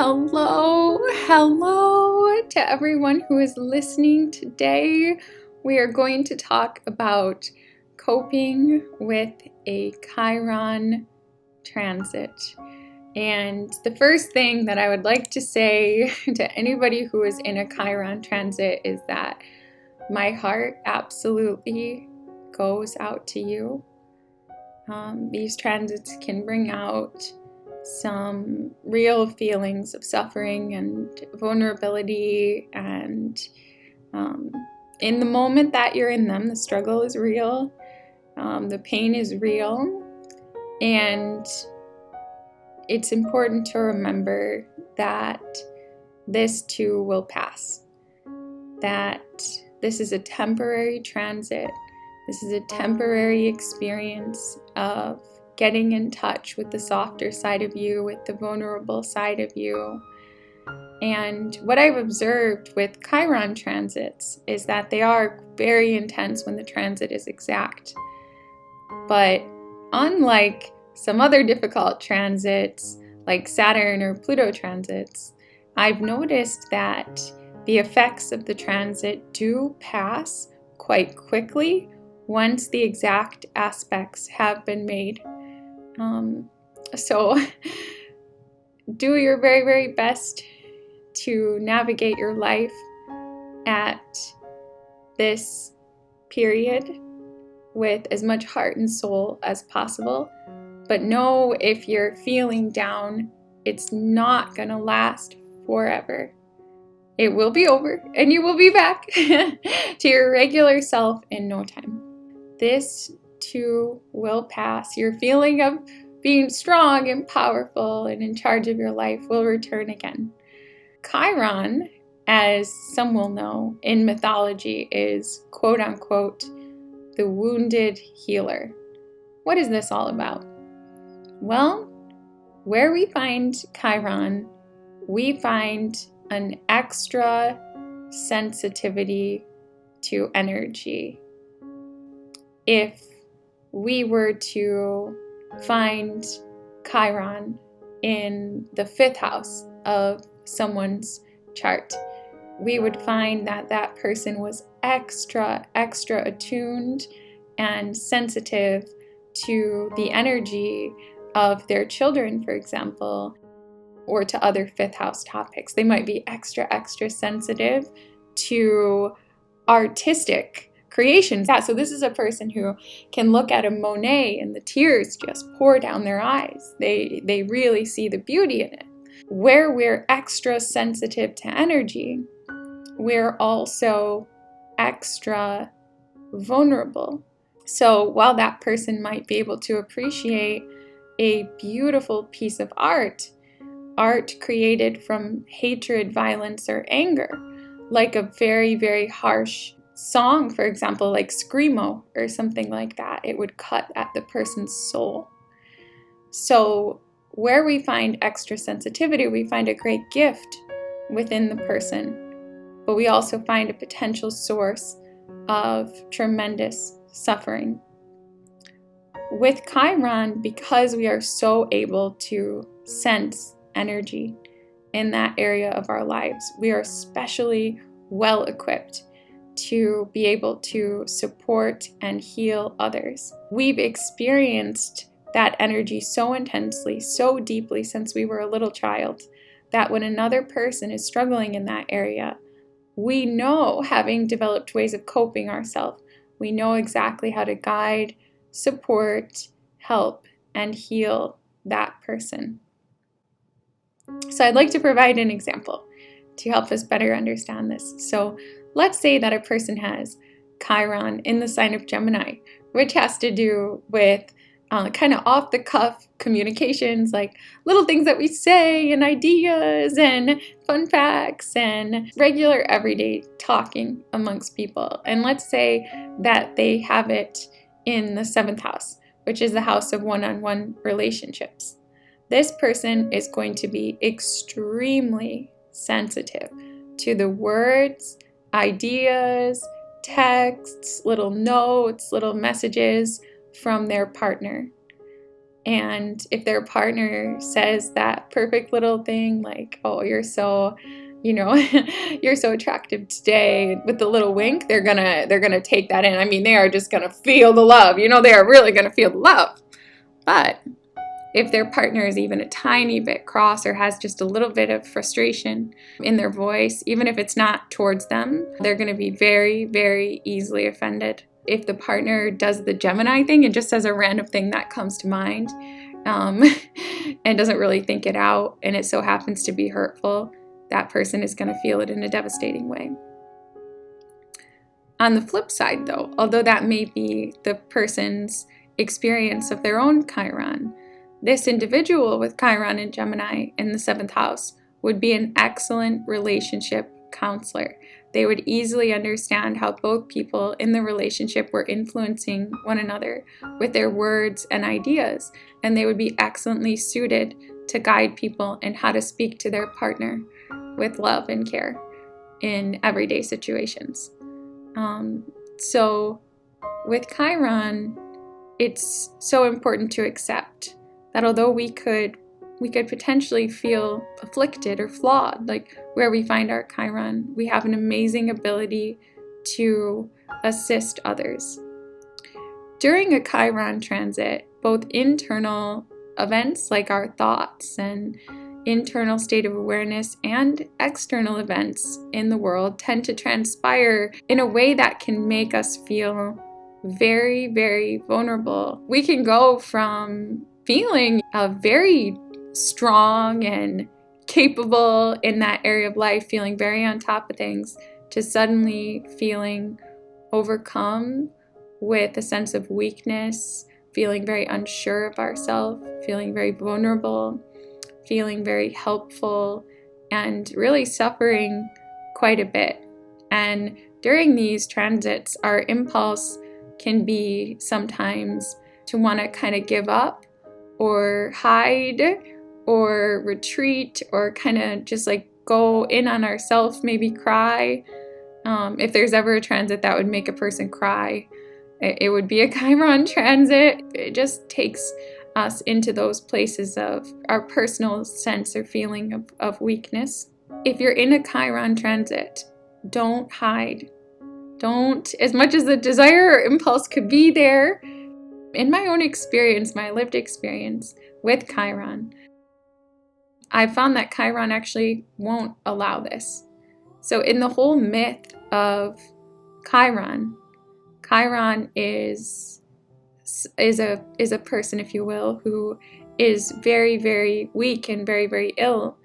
Hello to everyone who is listening today. We are going to talk about coping with a Chiron transit. And the first thing that I would like to say to anybody who is in a Chiron transit is that my heart absolutely goes out to you. These transits can bring out some real feelings of suffering and vulnerability, and in the moment that you're in them, the struggle is real, the pain is real, and it's important to remember that this too will pass, that this is a temporary transit. This is a temporary experience of getting in touch with the softer side of you, with the vulnerable side of you. And what I've observed with Chiron transits is that they are very intense when the transit is exact. But unlike some other difficult transits, like Saturn or Pluto transits, I've noticed that the effects of the transit do pass quite quickly once the exact aspects have been made. So do your very, very best to navigate your life at this period with as much heart and soul as possible. But know, if you're feeling down, it's not going to last forever. It will be over and you will be back to your regular self in no time. This too will pass. Your feeling of being strong and powerful and in charge of your life will return again. Chiron, as some will know in mythology, is quote unquote the wounded healer. What is this all about? Well, where we find Chiron, we find an extra sensitivity to energy. If we were to find Chiron in the 5th house of someone's chart, we would find that that person was extra attuned and sensitive to the energy of their children, for example, or to other 5th house topics. They might be extra sensitive to artistic creations. Yeah, so this is a person who can look at a Monet and the tears just pour down their eyes. They really see the beauty in it. Where we're extra sensitive to energy, we're also extra vulnerable. So while that person might be able to appreciate a beautiful piece of art created from hatred, violence, or anger, like a very, very harsh song, for example, like Screamo or something like that, it would cut at the person's soul. So where we find extra sensitivity, we find a great gift within the person, but we also find a potential source of tremendous suffering. With Chiron, because we are so able to sense energy in that area of our lives, we are especially well equipped to be able to support and heal others. We've experienced that energy so intensely, so deeply since we were a little child, that when another person is struggling in that area, we know, having developed ways of coping ourselves, we know exactly how to guide, support, help, and heal that person. So I'd like to provide an example to help us better understand this. So let's say that a person has Chiron in the sign of Gemini, which has to do with kind of off-the-cuff communications, like little things that we say and ideas and fun facts and regular everyday talking amongst people. And let's say that they have it in the 7th house, which is the house of one-on-one relationships. This person is going to be extremely sensitive to the words, ideas, texts, little notes, little messages from their partner. And if their partner says that perfect little thing like, oh, you're so, you're so attractive today, with the little wink, they're gonna take that in. I mean, they are just gonna feel the love. They are really gonna feel the love. But if their partner is even a tiny bit cross or has just a little bit of frustration in their voice, even if it's not towards them, they're going to be very, very easily offended. If the partner does the Gemini thing and just says a random thing that comes to mind and doesn't really think it out, and it so happens to be hurtful, that person is going to feel it in a devastating way. On the flip side, though, although that may be the person's experience of their own Chiron, this individual with Chiron and Gemini in the 7th house would be an excellent relationship counselor. They would easily understand how both people in the relationship were influencing one another with their words and ideas, and they would be excellently suited to guide people in how to speak to their partner with love and care in everyday situations. So with Chiron, it's so important to accept that although we could potentially feel afflicted or flawed, like where we find our Chiron, we have an amazing ability to assist others. During a Chiron transit, both internal events like our thoughts and internal state of awareness and external events in the world tend to transpire in a way that can make us feel very, very vulnerable. We can go from feeling very strong and capable in that area of life, feeling very on top of things, to suddenly feeling overcome with a sense of weakness, feeling very unsure of ourselves, feeling very vulnerable, feeling very helpful, and really suffering quite a bit. And during these transits, our impulse can be sometimes to want to kind of give up or hide or retreat or kind of just like go in on ourselves, maybe cry. If there's ever a transit that would make a person cry, it would be a Chiron transit. It just takes us into those places of our personal sense or feeling of weakness. If you're in a Chiron transit, don't hide. Don't, as much as the desire or impulse could be there. In my own experience, my lived experience with Chiron, I found that Chiron actually won't allow this. So in the whole myth of Chiron, Chiron is a person, if you will, who is very, very weak and very, very ill,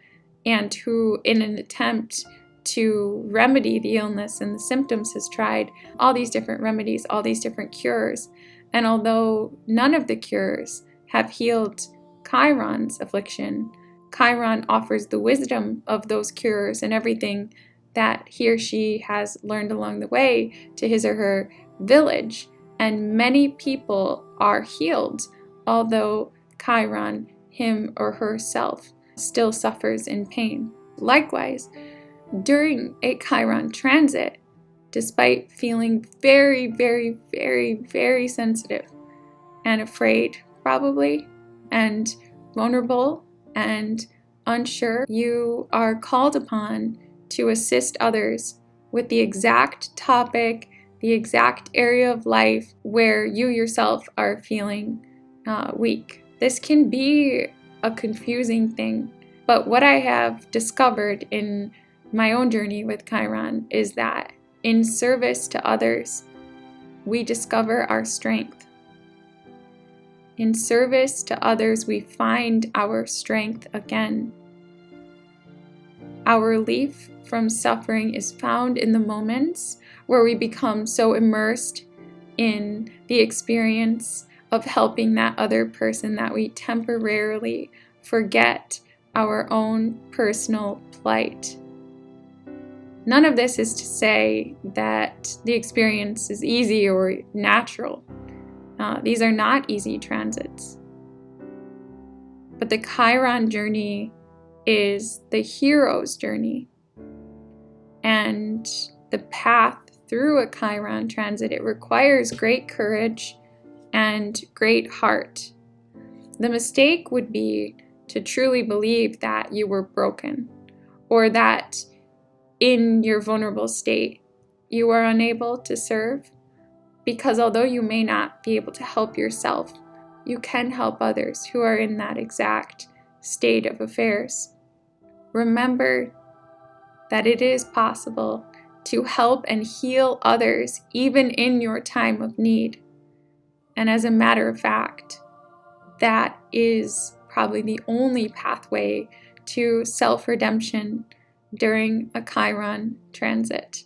and who, in an attempt to remedy the illness and the symptoms, has tried all these different remedies, all these different cures. And although none of the cures have healed Chiron's affliction, Chiron offers the wisdom of those cures and everything that he or she has learned along the way to his or her village. And many people are healed, although Chiron, him or herself, still suffers in pain. Likewise, during a Chiron transit, despite feeling very, very, very, very sensitive and afraid, probably, and vulnerable and unsure, you are called upon to assist others with the exact topic, the exact area of life where you yourself are feeling weak. This can be a confusing thing, but what I have discovered in my own journey with Chiron is that in service to others, we discover our strength. In service to others, we find our strength again. Our relief from suffering is found in the moments where we become so immersed in the experience of helping that other person that we temporarily forget our own personal plight. None of this is to say that the experience is easy or natural. These are not easy transits. But the Chiron journey is the hero's journey. And the path through a Chiron transit, it requires great courage and great heart. The mistake would be to truly believe that you were broken, or that in your vulnerable state you are unable to serve, because although you may not be able to help yourself, you can help others who are in that exact state of affairs. Remember that it is possible to help and heal others even in your time of need. And as a matter of fact, that is probably the only pathway to self-redemption during a Chiron transit.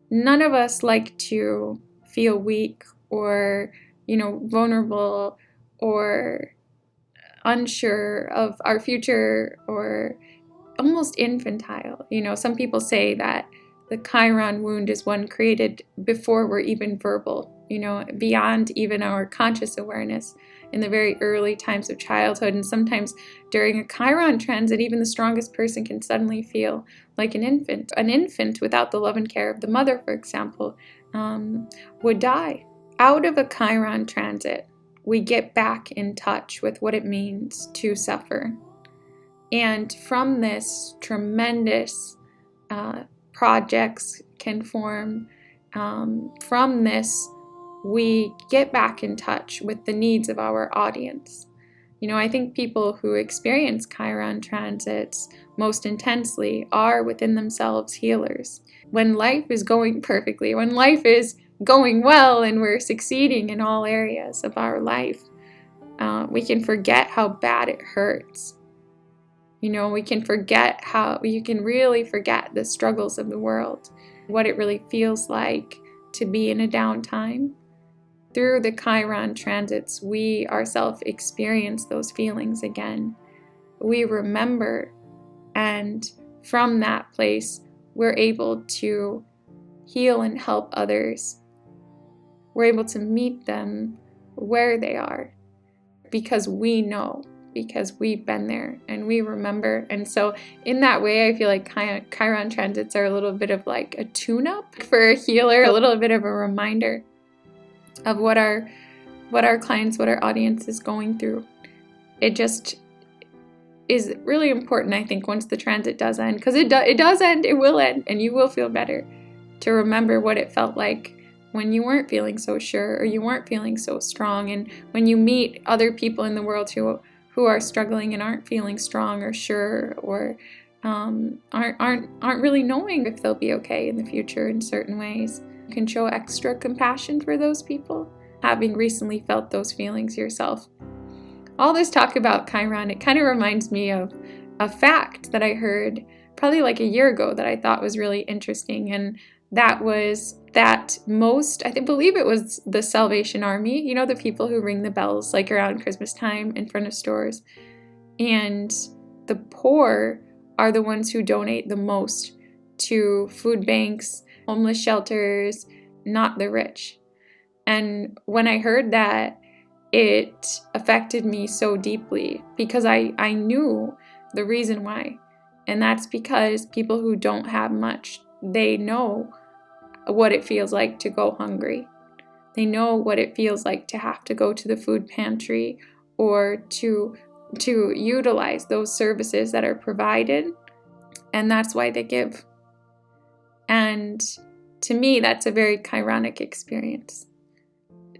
None of us like to feel weak or, vulnerable or unsure of our future, or almost infantile. Some people say that the Chiron wound is one created before we're even verbal, beyond even our conscious awareness in the very early times of childhood. And sometimes during a Chiron transit, even the strongest person can suddenly feel like an infant. An infant without the love and care of the mother, for example, would die. Out of a Chiron transit, we get back in touch with what it means to suffer. And from this, tremendous projects can form. From this, we get back in touch with the needs of our audience. I think people who experience Chiron transits most intensely are within themselves healers. When life is going perfectly, when life is going well and we're succeeding in all areas of our life, we can forget how bad it hurts. We can forget you can really forget the struggles of the world, what it really feels like to be in a downtime. Through the Chiron transits, we ourselves experience those feelings again. We remember, and from that place, we're able to heal and help others. We're able to meet them where they are, because we know, because we've been there and we remember. And so in that way, I feel like Chiron transits are a little bit of like a tune-up for a healer, a little bit of a reminder of what our clients, what our audience is going through. It just is really important, I think, once the transit does end, because it does end, it will end, and you will feel better, to remember what it felt like when you weren't feeling so sure, or you weren't feeling so strong. And when you meet other people in the world who are struggling and aren't feeling strong or sure, or aren't really knowing if they'll be okay in the future in certain ways, you can show extra compassion for those people, having recently felt those feelings yourself. All this talk about Chiron, it kind of reminds me of a fact that I heard probably like a year ago that I thought was really interesting, and that was that I believe it was the Salvation Army, the people who ring the bells like around Christmas time in front of stores, and the poor are the ones who donate the most to food banks, homeless shelters, not the rich. And when I heard that, it affected me so deeply, because I knew the reason why. And that's because people who don't have much, they know what it feels like to go hungry. They know what it feels like to have to go to the food pantry, or to utilize those services that are provided. And that's why they give. And to me, that's a very Chironic experience.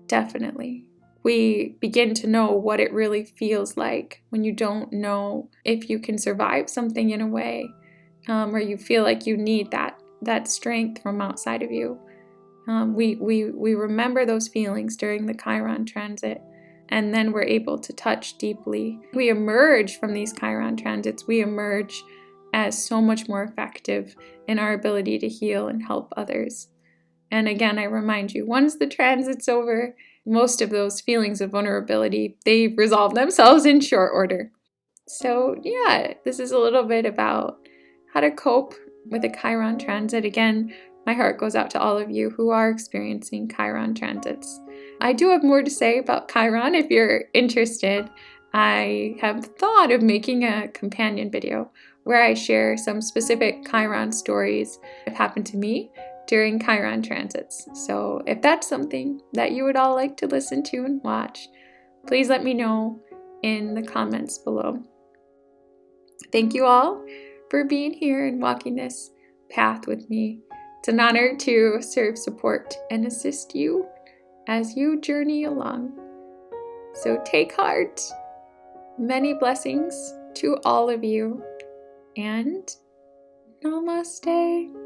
Definitely. We begin to know what it really feels like when you don't know if you can survive something in a way, or you feel like you need that strength from outside of you. We remember those feelings during the Chiron transit, and then we're able to touch deeply. We emerge from these Chiron transits, we emerge as so much more effective in our ability to heal and help others. And again, I remind you, once the transit's over, most of those feelings of vulnerability, they resolve themselves in short order. So yeah, this is a little bit about how to cope with a Chiron transit. Again, my heart goes out to all of you who are experiencing Chiron transits. I do have more to say about Chiron if you're interested. I have thought of making a companion video where I share some specific Chiron stories that happened to me during Chiron transits. So if that's something that you would all like to listen to and watch, please let me know in the comments below. Thank you all for being here and walking this path with me. It's an honor to serve, support, and assist you as you journey along. So take heart. Many blessings to all of you, and namaste.